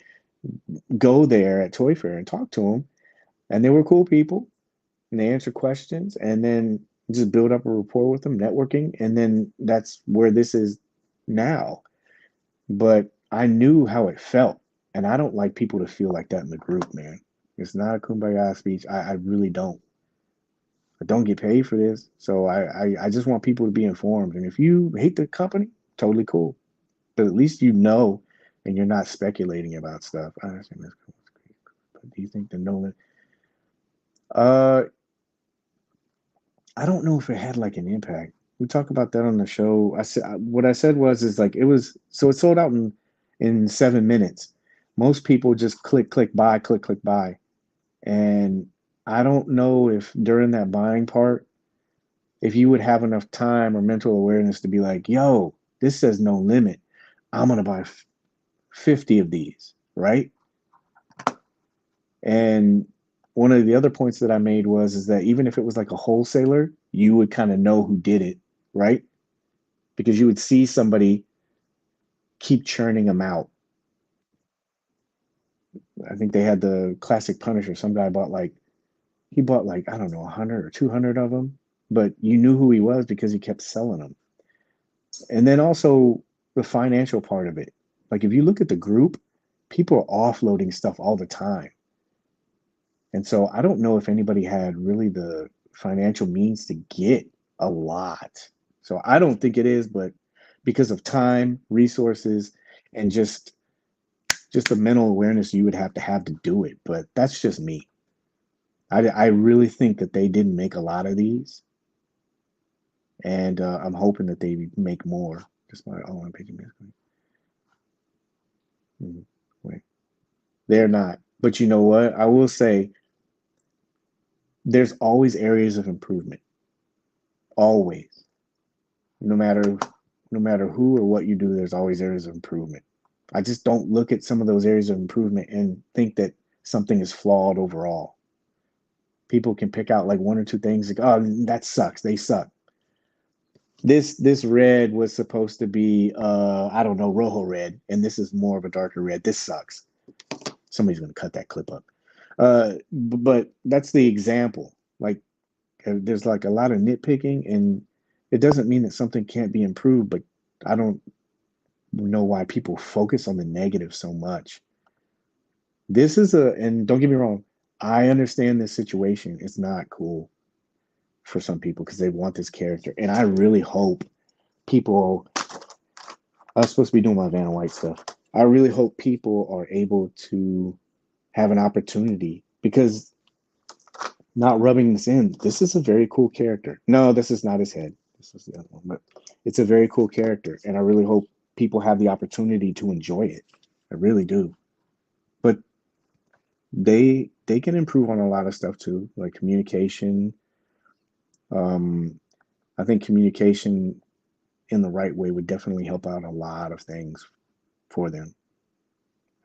go there at Toy Fair and talk to them. And they were cool people and they answer questions and then just build up a rapport with them, networking. And then that's where this is now. But I knew how it felt. And I don't like people to feel like that in the group, man. It's not a kumbaya speech. I really don't. I don't get paid for this. So I just want people to be informed. And if you hate the company, totally cool. But at least you know and you're not speculating about stuff. I understand that's cool. But do you think the Nolan uh I don't know if it had like an impact. We talk about that on the show. I said what I said was is like it was so it sold out in 7 minutes. Most people just click click buy, and I don't know if during that buying part if you would have enough time or mental awareness to be like, yo, this says no limit. I'm gonna buy 50 of these, right? And one of the other points that I made was is that even if it was like a wholesaler, you would kind of know who did it, right? Because you would see somebody keep churning them out. I think they had the classic Punisher. Some guy bought like I don't know 100 or 200 of them, but you knew who he was because he kept selling them. And then also the financial part of it. Like if you look at the group, people are offloading stuff all the time. And so I don't know if anybody had really the financial means to get a lot. So I don't think it is, but because of time, resources, and just the mental awareness you would have to do it. But that's just me. I really think that they didn't make a lot of these, and I'm hoping that they make more. spot. Oh, I'm paging Mezco. Wait, they're not. But you know what? I will say there's always areas of improvement. Always. No matter who or what you do, there's always areas of improvement. I just don't look at some of those areas of improvement and think that something is flawed overall. People can pick out like one or two things like, oh, that sucks. They suck. This red was supposed to be I don't know, rojo red, and this is more of a darker red. This sucks. Somebody's gonna cut that clip up. But that's the example. Like there's like a lot of nitpicking, and it doesn't mean that something can't be improved, but I don't know why people focus on the negative so much. This is and don't get me wrong, I understand this situation. It's not cool for some people because they want this character. And I really hope people, I was supposed to be doing my Vanna White stuff. I really hope people are able to have an opportunity because not rubbing this in, this is a very cool character. No, this is not his head. This is the other one, but it's a very cool character. And I really hope people have the opportunity to enjoy it. I really do. But they can improve on a lot of stuff too, like communication. I think communication in the right way would definitely help out a lot of things for them.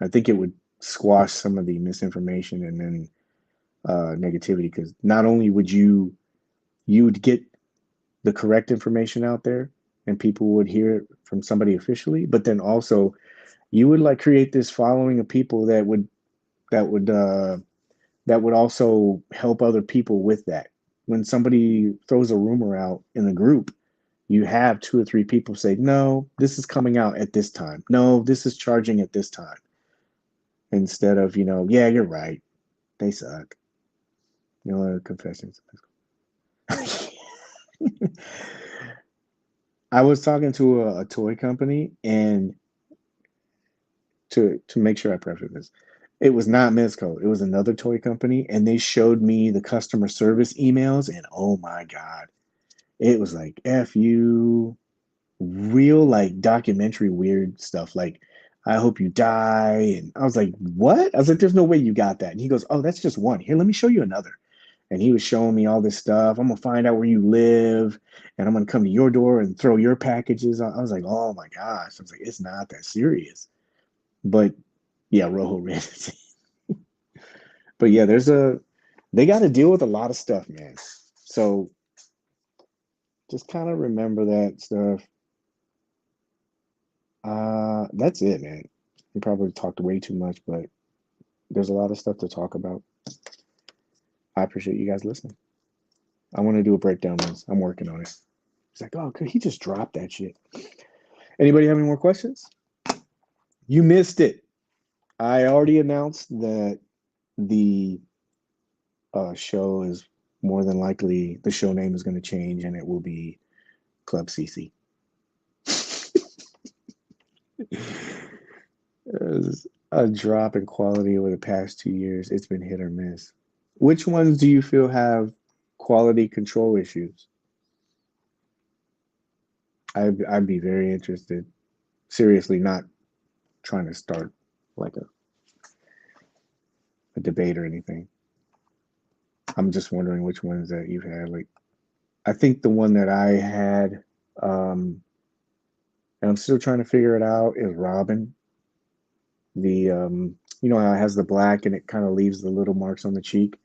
I think it would squash some of the misinformation and then negativity because not only would you would get the correct information out there and people would hear it from somebody officially, but then also you would like create this following of people that would also help other people with that. When somebody throws a rumor out in a group, you have 2 or 3 people say, no, this is coming out at this time. No, this is charging at this time. Instead of, yeah, you're right. They suck. Confessions. I was talking to a toy company, and to make sure I preface this, it was not Mezco. It was another toy company, and they showed me the customer service emails, and oh my God, it was like F you, real like documentary weird stuff. Like, I hope you die. And I was like, what? I was like, there's no way you got that. And he goes, oh, that's just one. Here, let me show you another. And he was showing me all this stuff. I'm gonna find out where you live, and I'm gonna come to your door and throw your packages. I was like, oh my gosh. I was like, it's not that serious. But yeah, Rojo Red. But yeah, they got to deal with a lot of stuff, man. So just kind of remember that stuff. That's it, man. We probably talked way too much, but there's a lot of stuff to talk about. I appreciate you guys listening. I want to do a breakdown on this. I'm working on it. It's like, oh, could he just drop that shit? Anybody have any more questions? You missed it. I already announced that the show is more than likely, the show name is going to change, and it will be Club CC. A drop in quality over the past 2 years. It's been hit or miss. Which ones do you feel have quality control issues? I'd be very interested. Seriously, not trying to start like a debate or anything. I'm just wondering which ones that you've had. Like, I think the one that I had, and I'm still trying to figure it out, is Robin. The how it has the black and it kind of leaves the little marks on the cheek,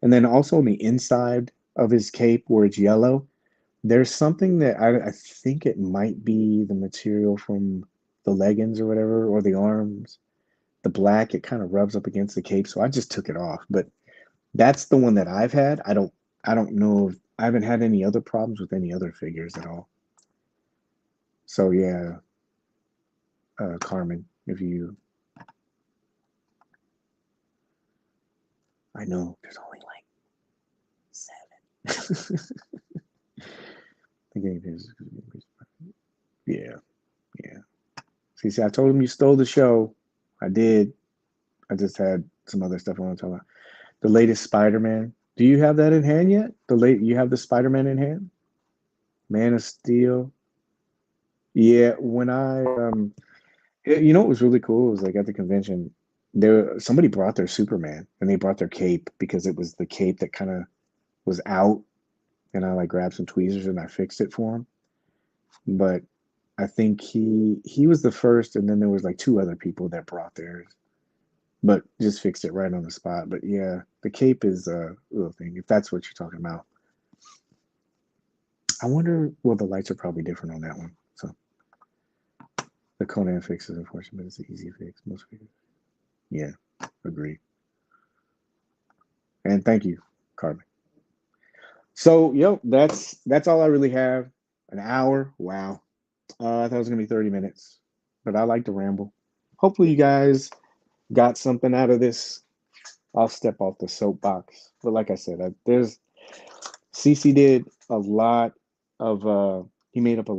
and then also on the inside of his cape where it's yellow, there's something that I think it might be the material from the leggings or whatever, or the arms. The black, it kind of rubs up against the cape, so I just took it off. But that's the one that I've had. I don't know if I haven't had any other problems with any other figures at all. So yeah, Carmen, if you, I know there's only like 7. Yeah, yeah. See, I told him you stole the show. I did. I just had some other stuff I want to talk about. The latest Spider-Man. Do you have that in hand yet? You have the Spider-Man in hand? Man of Steel. Yeah, when I you know what was really cool was like at the convention, somebody brought their Superman and they brought their cape because it was the cape that kind of was out, and I like grabbed some tweezers and I fixed it for him. But I think he was the first, and then there was like two other people that brought theirs, but just fixed it right on the spot. But yeah, the cape is a little thing if that's what you're talking about. I wonder. Well, the lights are probably different on that one. So the Conan fix is unfortunate, but it's an easy fix. Most fixes. Yeah, agree. And thank you, Carmen. So, yep, that's all I really have. An hour. Wow. I thought it was gonna be 30 minutes, but I like to ramble. Hopefully, you guys got something out of this. I'll step off the soapbox, but like I said, there's CC did a lot of. He made up a.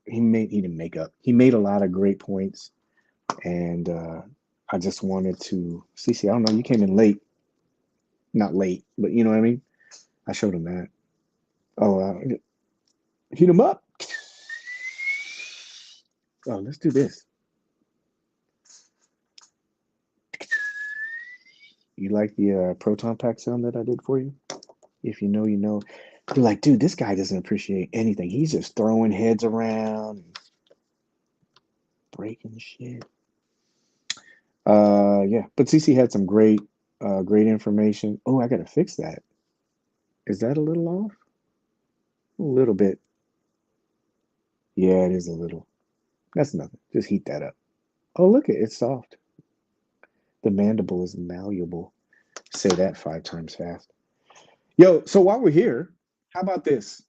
He didn't make up. He made a lot of great points, and I just wanted to. CC, I don't know. You came in late, not late, but you know what I mean. I showed him that. Oh, heat him up. Oh, let's do this. You like the proton pack sound that I did for you? If you know, you know. You're like, dude, this guy doesn't appreciate anything. He's just throwing heads around, and breaking shit. Yeah, but CC had some great information. Oh, I gotta fix that. Is that a little off? A little bit. Yeah, it is a little. That's nothing. Just heat that up. Oh, look it's soft. The mandible is malleable. Say that 5 times fast. Yo, so while we're here, how about this?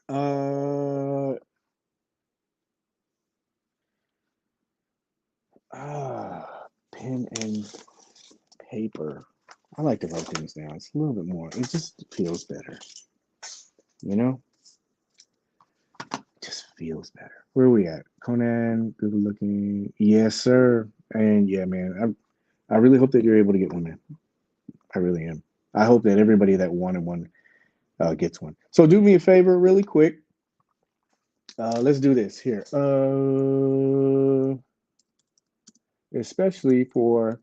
Uh, pen and paper. I like to write things down. It's a little bit more. It just feels better. You know, just feels better. Where are we at? Conan, good looking. Yes, sir. And yeah, man, I really hope that you're able to get one, man. I really am. I hope that everybody that wanted one gets one. So do me a favor, really quick. Let's do this here. Especially for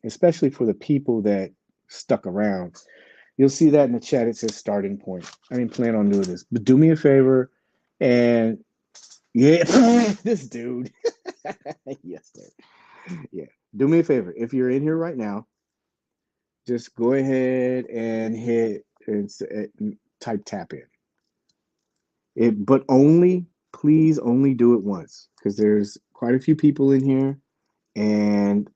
especially for the people that stuck around. You'll see that in the chat. It says starting point. I didn't plan on doing this, but do me a favor and yeah, this dude. Yes, sir. Yeah. Do me a favor. If you're in here right now, just go ahead and hit and type tap in. But only, please, only do it once because there's quite a few people in here, and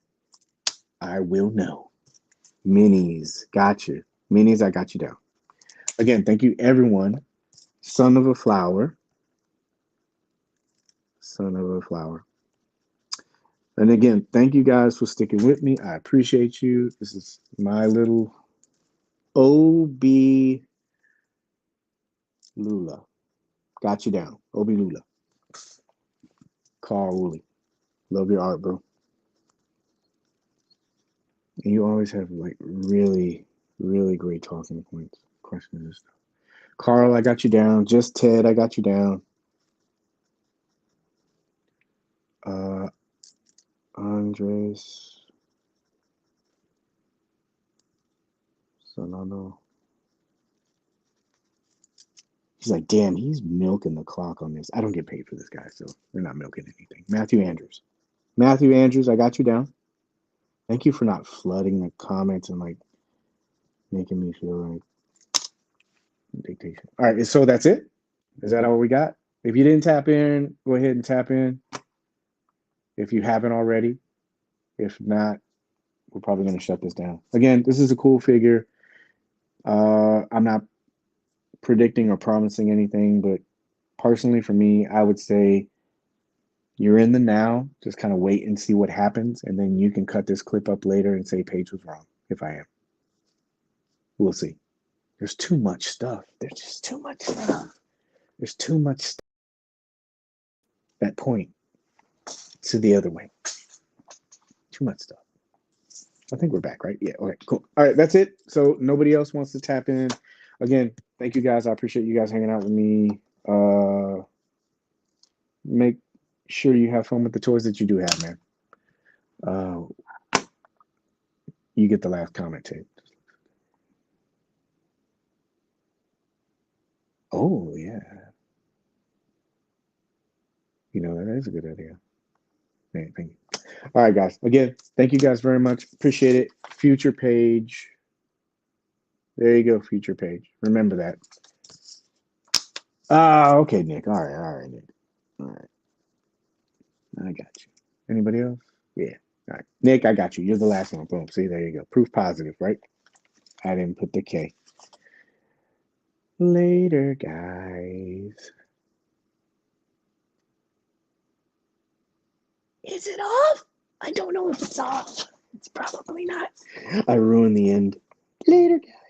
I will know. Minis, gotcha. Minis, I got you down. Again, thank you, everyone. Son of a flower. Son of a flower. And again, thank you guys for sticking with me. I appreciate you. This is my little OB Lula. Got you down. OB Lula. Carl Woolley. Love your art, bro. And you always have like really, really great talking points, questions and stuff. Carl, I got you down. Just Ted, I got you down. Uh, Andres Solano. He's like, damn, he's milking the clock on this. I don't get paid for this guy, so they're not milking anything. Matthew Andrews. Matthew Andrews, I got you down. Thank you for not flooding the comments and like making me feel like dictation. All right, so that's it. Is that all we got? If you didn't tap in, go ahead and tap in. If you haven't already, if not, we're probably going to shut this down. Again, this is a cool figure. I'm not predicting or promising anything, but personally for me, I would say you're in the now. Just kind of wait and see what happens, and then you can cut this clip up later and say Paige was wrong if I am. We'll see. There's too much stuff. There's just too much stuff. There's too much stuff that point to the other way. Too much stuff. I think we're back, right? Yeah. Okay, cool. All right, that's it. So nobody else wants to tap in. Again, thank you guys. I appreciate you guys hanging out with me. make sure you have fun with the toys that you do have, man. You get the last comment tape. Oh yeah, that is a good idea. Thank you. All right, guys. Again, thank you guys very much. Appreciate it. Future page. There you go, future page. Remember that. Okay, Nick. All right, Nick. All right, I got you. Anybody else? Yeah. All right, Nick, I got you. You're the last one. Boom. See, there you go. Proof positive, right? I didn't put the K. Later, guys. Is it off? I don't know if it's off. It's probably not. I ruined the end. Later, guys.